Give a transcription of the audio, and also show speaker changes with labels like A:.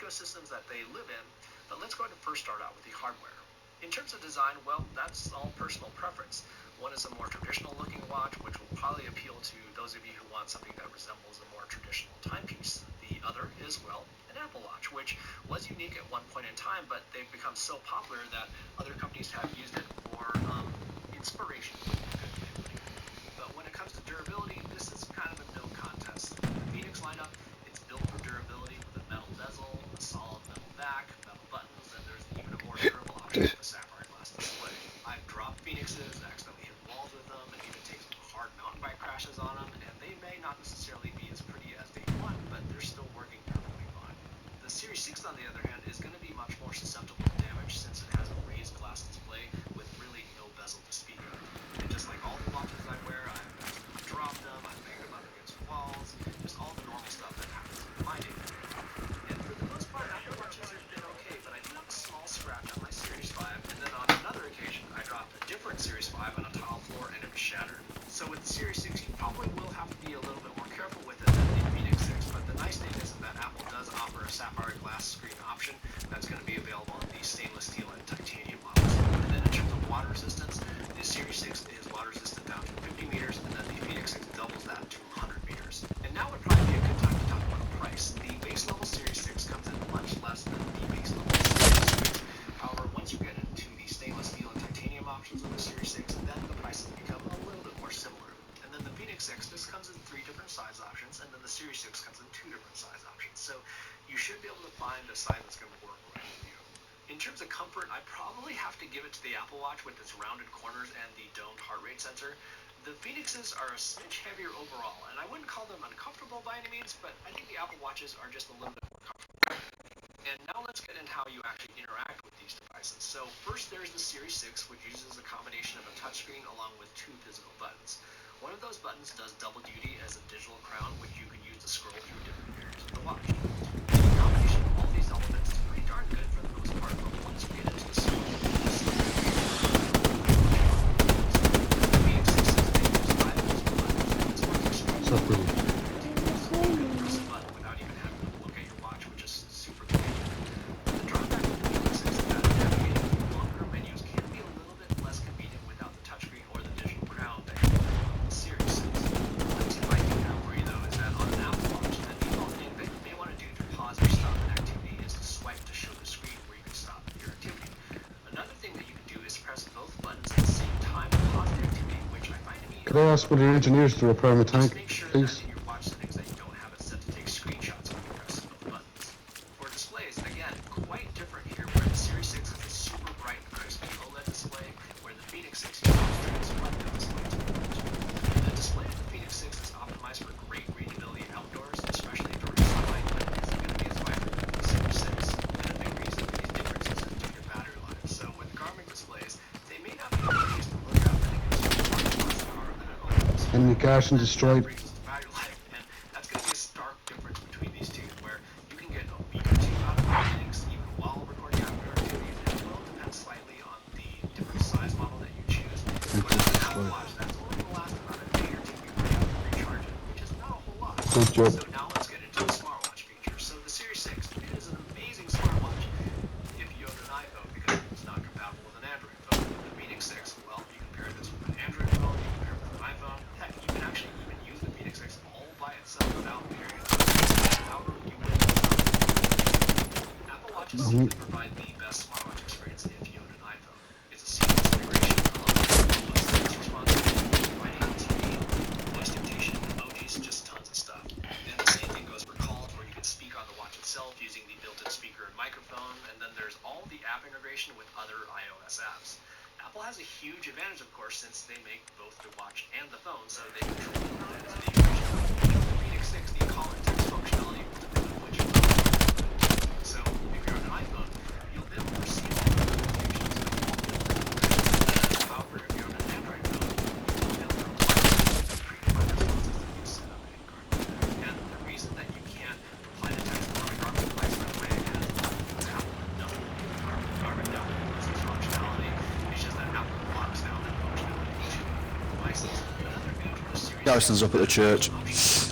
A: ecosystems that they live in, but let's go ahead and first start out with the hardware. In terms of design, well, that's all personal preference. One is a more traditional looking watch, which will probably appeal to those of you who want something that resembles a more traditional timepiece. The other is, well, an Apple Watch, which was unique at one point in time, but they've become so popular that other companies have used it for inspiration. But when it comes to durability, this is kind of a no contest. The Phoenix lineup, it's built for durability with a metal bezel, a solid metal back, metal buttons, and there's even a more durable option with a sapphire glass display. I've dropped Phoenixes, accidentally hit walls with them, and even taken some hard mountain bike crashes on them, and they may not necessarily be as pretty as they want, but they're still working perfectly fine. The Series 6, on the other hand, is going to be much more susceptible to damage since it has a raised glass display with really no bezel to speak of. And just like all the watches I wear, I've accidentally dropped them, I've banged them up against walls, just all the normal stuff that happens in my day. And for the most part, Apple Watches have been okay, but I do have a small scratch on my Series 5, and then on another occasion, I dropped a different Series 5 on a tile floor and it was shattered. So with the Series 6, you probably will have to be a little bit more careful with it than the Phoenix 6, but the nice thing is that Apple does offer a sapphire glass screen option that's going to be available on the stainless steel and titanium models. And then in terms of water resistance, the Series 6 is water resistant down to 50 meters, and then the Phoenix 6 doubles that to 100 meters. And now would probably be a good time to talk about price. The base level Series 6 comes in much less than the base level Series 6. However, once you get into the stainless steel and titanium options of the Series 6, then the prices become a little bit more similar. And then the Phoenix 6 just comes in 3 different size options, and then the Series 6 comes in 2 different size options. So you should be able to find a size that's going to work right with you. In terms of comfort, I probably have to give it to the Apple Watch with its rounded corners and the domed heart rate sensor. The Phoenixes are a smidge heavier overall, and I wouldn't call them uncomfortable by any means, but I think the Apple Watches are just a little bit more comfortable. And now let's get into how you actually interact with these devices. So first there's the Series 6, which uses a combination of a touchscreen along with 2 physical buttons. One of those buttons does double duty as a digital crown, which you can use to scroll through different areas of the watch. The combination of all these elements is pretty darn good for the most part, but once you get into the scroll, the Phoenix 6 says they use 5 physical buttons, and this one's extremely without even having to look at your watch, which is super convenient. The drawback with the Phoenix 6 is that navigating through longer menus can be a little bit less convenient without the touchscreen or the digital crown that you have on the Series 6. One tip I do have for you though is that on an Apple Watch, the default thing that you may want to do to pause or stop an activity is to swipe to show the screen where you can stop your activity. Another thing that you can do is press both buttons at the same time to pause the activity, which I find to be
B: Could I ask one of your engineers to repair my tank,
A: make sure
B: please?
A: that in your watch settings that you don't have it set to take screenshots when you press both buttons. For displays, again, quite different here where the Series 6 is a super bright and crispy OLED display, where the Phoenix 6 uses transparent display technology. The display of the Phoenix 6 is optimized for great readability outdoors, especially during sunlight, but it isn't going to be as vibrant as the Series 6. And a big reason for these differences is due to battery life. So with Garmin displays, they may not be able to use the look out that it consumes much less power than an OLED display.
B: Enemy Carson destroyed.
A: Brings us to battery life, and that's going to be a stark difference between these two, where you can get a week or 2 out of the Phoenix even while recording outdoor activities, and it will depend slightly on the different size model that you choose. But with an Apple Watch, that's only going to last about a day or 2 before you have to recharge it, which is not a whole lot.
B: Good job.
A: So now let's get into the smartwatch feature. So the Series 6, it is an amazing smartwatch if you own an iPhone, because it's not compatible with an Android phone. The Phoenix 6, well, you can pair this with an Android phone, you can pair it with an iPhone. Heck, you can actually even use the Phoenix 6 all by itself without pairing it with however you would. Apple Watches simply provide the best smartwatch experience if you own an iPhone. It's a seamless integration of robust voice response, writing on TV, voice dictation, emojis, just tons of stuff. And the same thing goes for calls, where you can speak on the watch itself using the built-in speaker and microphone, and then there's all the app integration with other iOS apps. Apple has a huge advantage, of course, since they make both the watch and the phone, so they control the lines of the integration. The Phoenix 6, the call and text functionality will depend on which phone you have. So if you're on an iPhone, you'll be able to receive all the notifications with all the notifications. However, if you're on an Android phone, you'll be able to reply to the predefined responses that you set up in Garmin. And the reason that you can't reply to text on a Garmin device right away is Apple doesn't Garmin downloads this functionality. It's just that Apple locks down that functionality to devices. Another advantage with the Series
C: Garrison's up at the church.
A: option